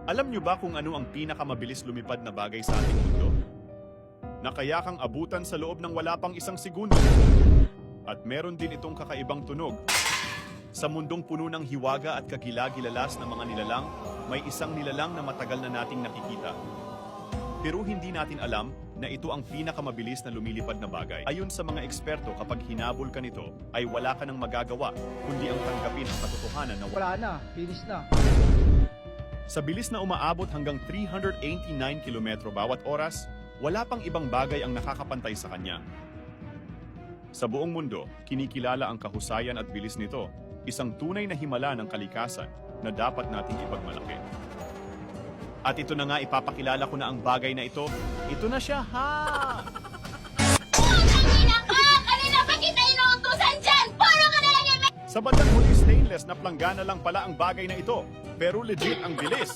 Alam nyo ba kung ano ang pinakamabilis lumipad na bagay sa ating mundo? Na kaya kang abutan sa loob ng wala pang isang segundo. At meron din itong kakaibang tunog. Sa mundong puno ng hiwaga at kagilagilalas ng mga nilalang, may isang nilalang na matagal na nating nakikita. Pero hindi natin alam na ito ang pinakamabilis na lumilipad na bagay. Ayon sa mga eksperto, kapag hinabol ka nito, ay wala ka nang magagawa, kundi ang tanggapin ang katotohanan na Wala na, finish na. sa bilis na umaabot hanggang 389 kilometro bawat oras, wala pang ibang bagay ang nakakapantay sa kanya. Sa buong mundo, kinikilala ang kahusayan at bilis nito, isang tunay na himala ng kalikasan na dapat nating ipagmalaki. At ito na nga, ipapakilala ko na ang bagay na ito. Ito na siya, ha! Kanina ka! Kanina pa kita inuutusan dyan! Puro ka na lang yung Sa bandang huli, stainless na planggana lang pala ang bagay na ito. Pero legit ang bilis.